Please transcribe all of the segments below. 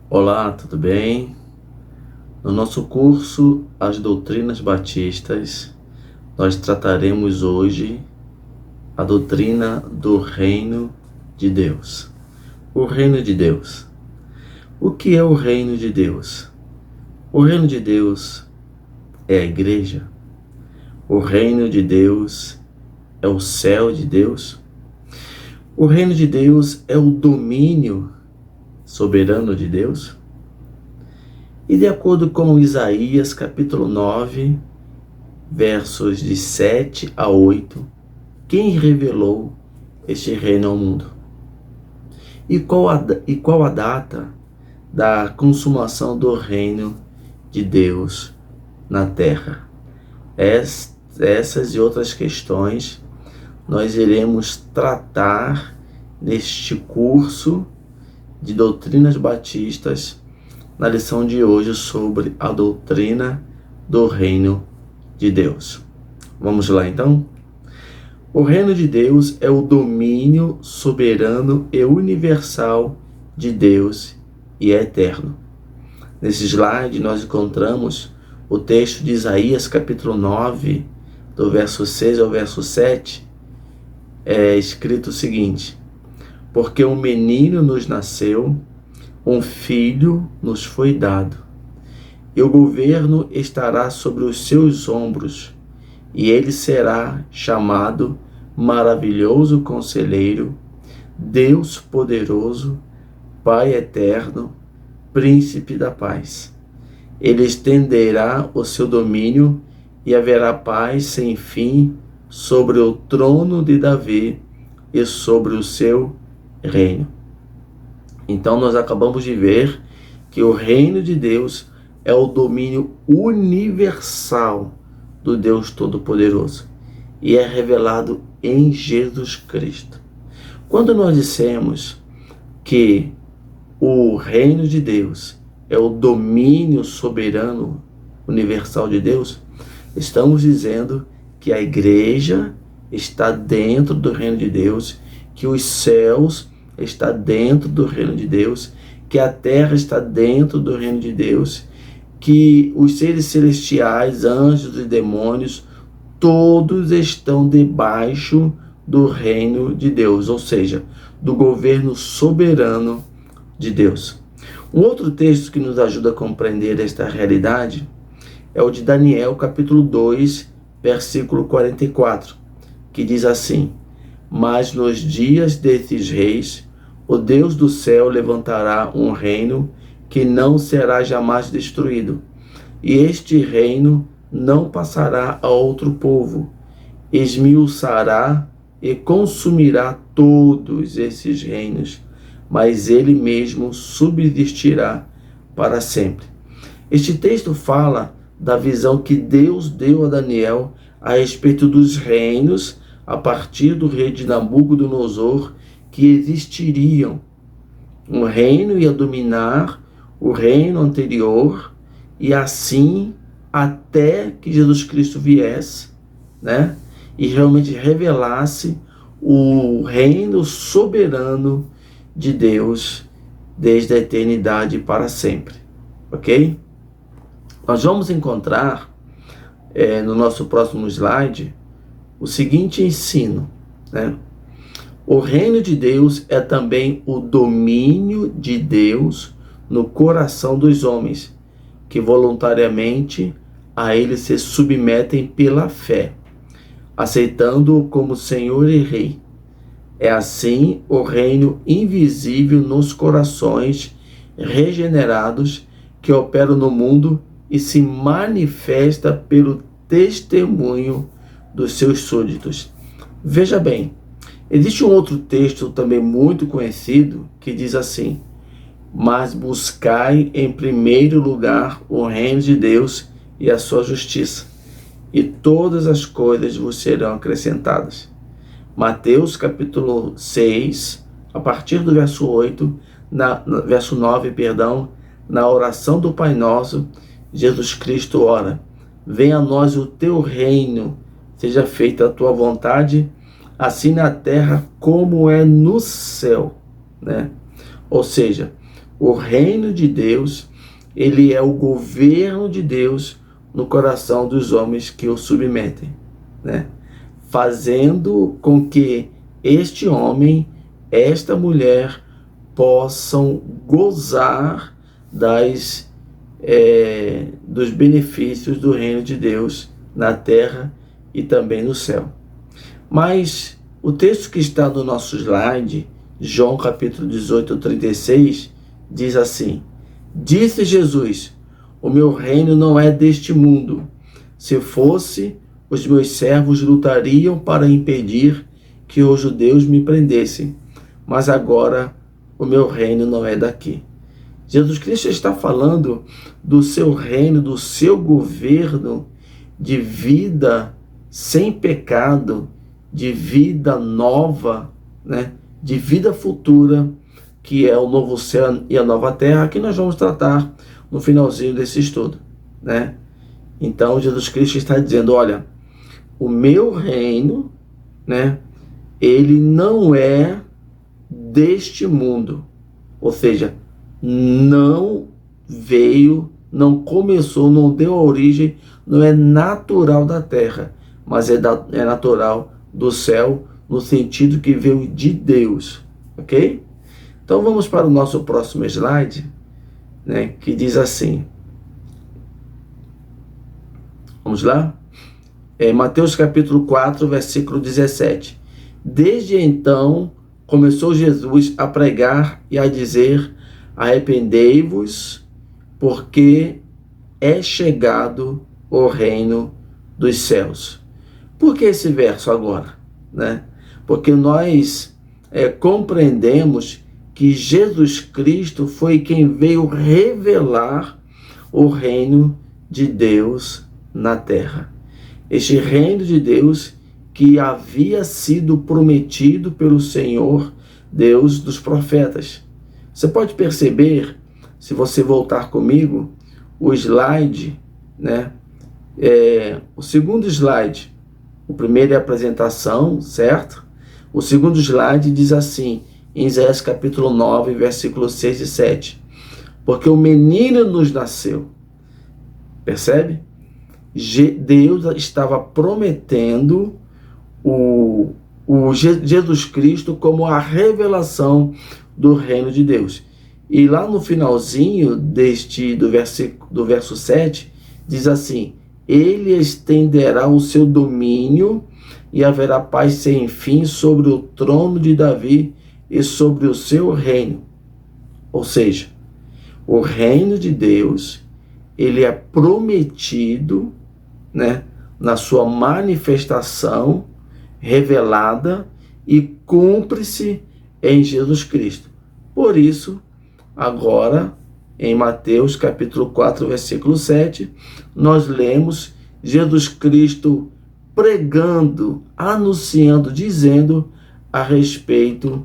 Olá, tudo bem? No nosso curso As Doutrinas Batistas, nós trataremos hoje a doutrina do Reino de Deus. O Reino de Deus. O que é o Reino de Deus? O Reino de Deus é a Igreja. O Reino de Deus é o céu de Deus. O Reino de Deus é o domínio soberano de Deus. E de acordo com Isaías capítulo 9, versos de 7 a 8, quem revelou este reino ao mundo? E qual a data da consumação do reino de Deus na terra? Essas e outras questões nós iremos tratar neste curso de doutrinas batistas, na lição de hoje sobre a doutrina do reino de Deus. Vamos lá então? O reino de Deus é o domínio soberano e universal de Deus e é eterno. Nesse slide nós encontramos o texto de Isaías capítulo 9, do verso 6 ao verso 7, é escrito o seguinte: porque um menino nos nasceu, um filho nos foi dado, e o governo estará sobre os seus ombros, e ele será chamado Maravilhoso Conselheiro, Deus Poderoso, Pai Eterno, Príncipe da Paz. Ele estenderá o seu domínio e haverá paz sem fim sobre o trono de Davi e sobre o seu reino. Então nós acabamos de ver que o reino de Deus é o domínio universal do Deus Todo-Poderoso e é revelado em Jesus Cristo. Quando nós dissemos que o reino de Deus é o domínio soberano universal de Deus, estamos dizendo que a igreja está dentro do reino de Deus, que os céus está dentro do reino de Deus, que a terra está dentro do reino de Deus, que os seres celestiais, anjos e demônios, todos estão debaixo do reino de Deus, ou seja, do governo soberano de Deus. Um outro texto que nos ajuda a compreender esta realidade é o de Daniel, capítulo 2, versículo 44, que diz assim: mas nos dias desses reis, o Deus do céu levantará um reino que não será jamais destruído, e este reino não passará a outro povo, esmiuçará e consumirá todos esses reinos, mas ele mesmo subsistirá para sempre. Este texto fala da visão que Deus deu a Daniel a respeito dos reinos a partir do rei de Nabucodonosor, que existiriam. Um reino ia dominar o reino anterior, e assim até que Jesus Cristo viesse, né? E realmente revelasse o reino soberano de Deus desde a eternidade para sempre. Ok? Nós vamos encontrar no nosso próximo slide o seguinte ensino, né? O reino de Deus é também o domínio de Deus no coração dos homens, que voluntariamente a ele se submetem pela fé, aceitando-o como Senhor e Rei. É assim o reino invisível nos corações regenerados que opera no mundo e se manifesta pelo testemunho dos seus súditos. Veja bem, existe um outro texto também muito conhecido que diz assim: mas buscai em primeiro lugar o reino de Deus e a sua justiça, e todas as coisas vos serão acrescentadas. Mateus capítulo 6, a partir do verso 8, verso 9, na oração do Pai Nosso, Jesus Cristo ora: venha a nós o teu reino, seja feita a tua vontade, assim na terra como é no céu, né? Ou seja, O reino de Deus, ele é o governo de Deus no coração dos homens que o submetem, né? Fazendo com que este homem, esta mulher, possam gozar dos benefícios do reino de Deus na terra e também no céu. Mas o texto que está no nosso slide, João capítulo 18, 36, diz assim: disse Jesus, o meu reino não é deste mundo. Se fosse, os meus servos lutariam para impedir que os judeus me prendessem. Mas agora o meu reino não é daqui. Jesus Cristo está falando do seu reino, do seu governo de vida sem pecado, de vida nova, né? De vida futura, que é o novo céu e a nova terra, que nós vamos tratar no finalzinho desse estudo, né? Então Jesus Cristo está dizendo, olha, o meu reino, né, ele não é deste mundo, ou seja, não veio, não começou, não deu origem, não é natural da terra, mas é natural do céu, no sentido que veio de Deus, ok? Então vamos para o nosso próximo slide, né, que diz assim, vamos lá? Mateus capítulo 4, versículo 17. Desde então, começou Jesus a pregar e a dizer, arrependei-vos, porque é chegado o reino dos céus. Por que esse verso agora, né? Porque nós compreendemos que Jesus Cristo foi quem veio revelar o reino de Deus na terra. Este reino de Deus que havia sido prometido pelo Senhor Deus dos profetas. Você pode perceber, se você voltar comigo, o slide, né? O segundo slide, o primeiro é a apresentação, certo? O segundo slide diz assim, em Isaías capítulo 9, versículos 6 e 7. Porque o menino nos nasceu. Percebe? Deus estava prometendo o Jesus Cristo como a revelação do reino de Deus. E lá no finalzinho do verso 7, diz assim, ele estenderá o seu domínio e haverá paz sem fim sobre o trono de Davi e sobre o seu reino. Ou seja, o reino de Deus, ele é prometido, né, na sua manifestação revelada e cumpre-se em Jesus Cristo. Por isso, agora, em Mateus capítulo 4, versículo 7, nós lemos Jesus Cristo pregando, anunciando, dizendo a respeito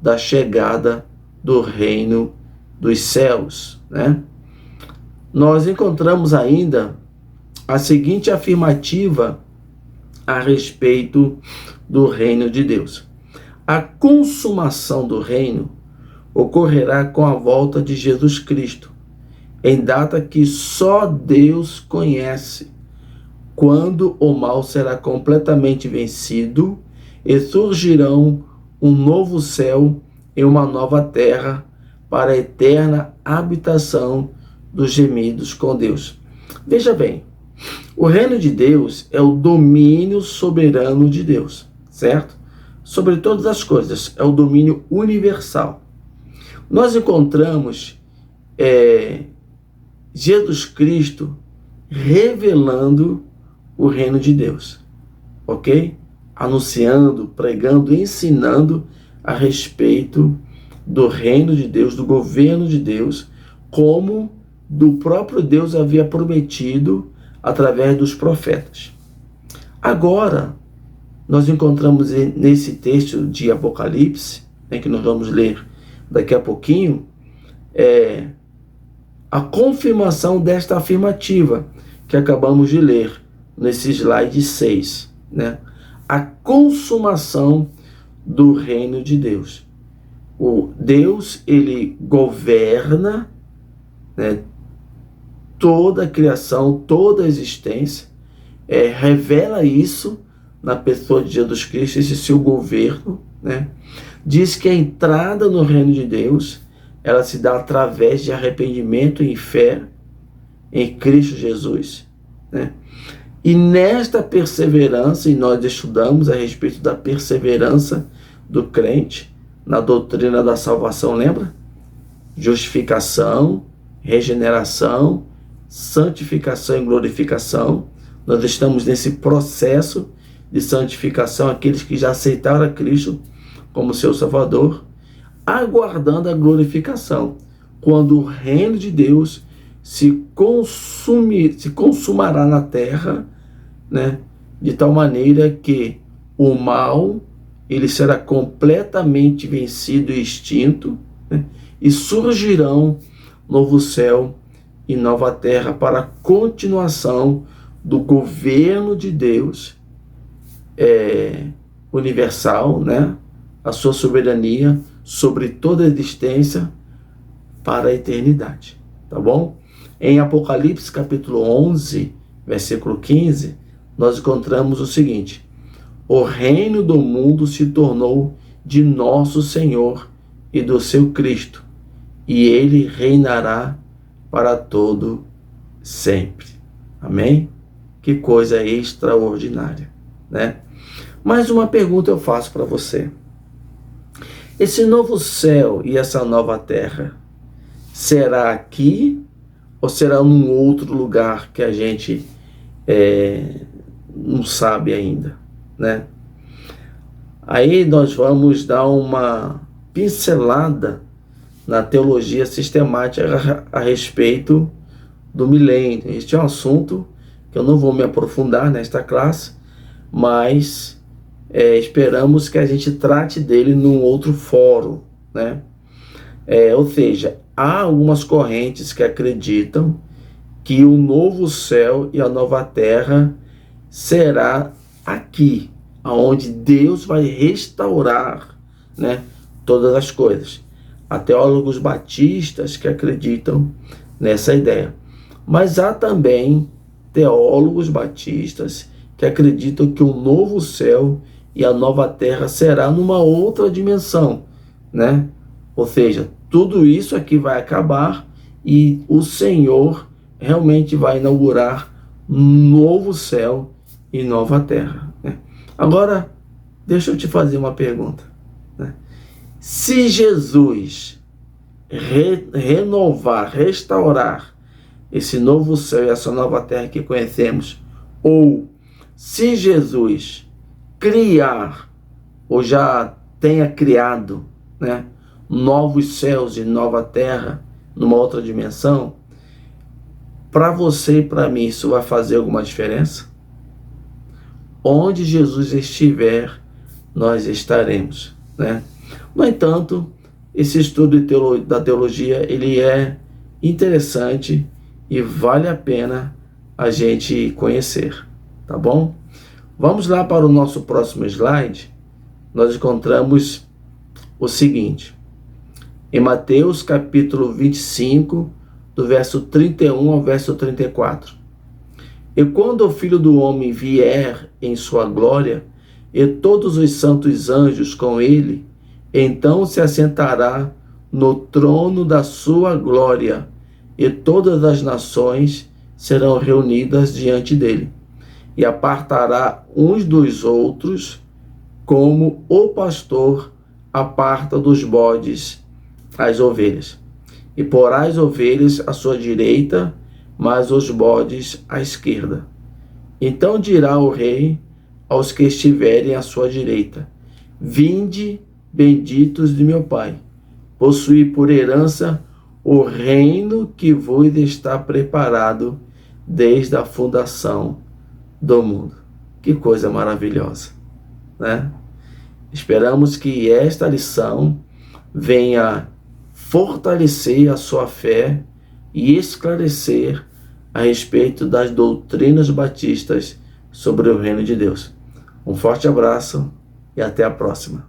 da chegada do reino dos céus, né? Nós encontramos ainda a seguinte afirmativa a respeito do reino de Deus. A consumação do reino ocorrerá com a volta de Jesus Cristo, em data que só Deus conhece, quando o mal será completamente vencido e surgirão um novo céu e uma nova terra para a eterna habitação dos gemidos com Deus. Veja bem, o reino de Deus é o domínio soberano de Deus, certo? Sobre todas as coisas, é o domínio universal. Nós encontramos Jesus Cristo revelando o reino de Deus, ok? Anunciando, pregando, ensinando a respeito do reino de Deus, do governo de Deus, como do próprio Deus havia prometido através dos profetas. Agora, nós encontramos nesse texto de Apocalipse, que nós vamos ler daqui a pouquinho, a confirmação desta afirmativa que acabamos de ler nesse slide 6, né? A consumação do reino de Deus. O Deus, ele governa, né, toda a criação, toda a existência, revela isso na pessoa de Jesus Cristo, esse seu governo, né? Diz que a entrada no reino de Deus, ela se dá através de arrependimento e fé em Cristo Jesus, né? E nesta perseverança, e nós estudamos a respeito da perseverança do crente na doutrina da salvação, lembra? Justificação, regeneração, santificação e glorificação. Nós estamos nesse processo de santificação, aqueles que já aceitaram a Cristo como seu Salvador, aguardando a glorificação, quando o reino de Deus se consumará na terra, né, de tal maneira que o mal ele será completamente vencido e extinto, né, e surgirão novo céu e nova terra para a continuação do governo de Deus universal, né, a sua soberania sobre toda a existência para a eternidade, tá bom? Em Apocalipse capítulo 11, versículo 15, nós encontramos o seguinte: o reino do mundo se tornou de nosso Senhor e do seu Cristo, e ele reinará para todo sempre. Amém? Que coisa extraordinária, né? Mais uma pergunta eu faço para você. Esse novo céu e essa nova terra, será aqui ou será num outro lugar que a gente não sabe ainda, né? Aí nós vamos dar uma pincelada na teologia sistemática a respeito do milênio. Este é um assunto que eu não vou me aprofundar nesta classe, mas esperamos que a gente trate dele num outro fórum, né? Ou seja, há algumas correntes que acreditam que o novo céu e a nova terra será aqui, onde Deus vai restaurar, né, todas as coisas. Há teólogos batistas que acreditam nessa ideia. Mas há também teólogos batistas que acreditam que o novo céu e a nova terra será numa outra dimensão, né? Ou seja, tudo isso aqui vai acabar e o Senhor realmente vai inaugurar novo céu e nova terra, né? Agora, deixa eu te fazer uma pergunta, né? Se Jesus renovar, restaurar esse novo céu e essa nova terra que conhecemos, ou se Jesus criar, ou já tenha criado, né, novos céus e nova terra numa outra dimensão, para você e para mim isso vai fazer alguma diferença? Onde Jesus estiver, nós estaremos, né? No entanto, esse estudo da teologia, ele é interessante e vale a pena a gente conhecer, tá bom? Vamos lá para o nosso próximo slide. Nós encontramos o seguinte: em Mateus capítulo 25, do verso 31 ao verso 34. E quando o Filho do Homem vier em sua glória, e todos os santos anjos com ele, então se assentará no trono da sua glória, e todas as nações serão reunidas diante dele, e apartará uns dos outros, como o pastor aparta dos bodes as ovelhas. E porá as ovelhas à sua direita, mas os bodes à esquerda. Então dirá o rei aos que estiverem à sua direita: vinde, benditos de meu Pai, possuí por herança o reino que vos está preparado desde a fundação do mundo. Que coisa maravilhosa, né? Esperamos que esta lição venha fortalecer a sua fé e esclarecer a respeito das doutrinas batistas sobre o reino de Deus. Um forte abraço e até a próxima.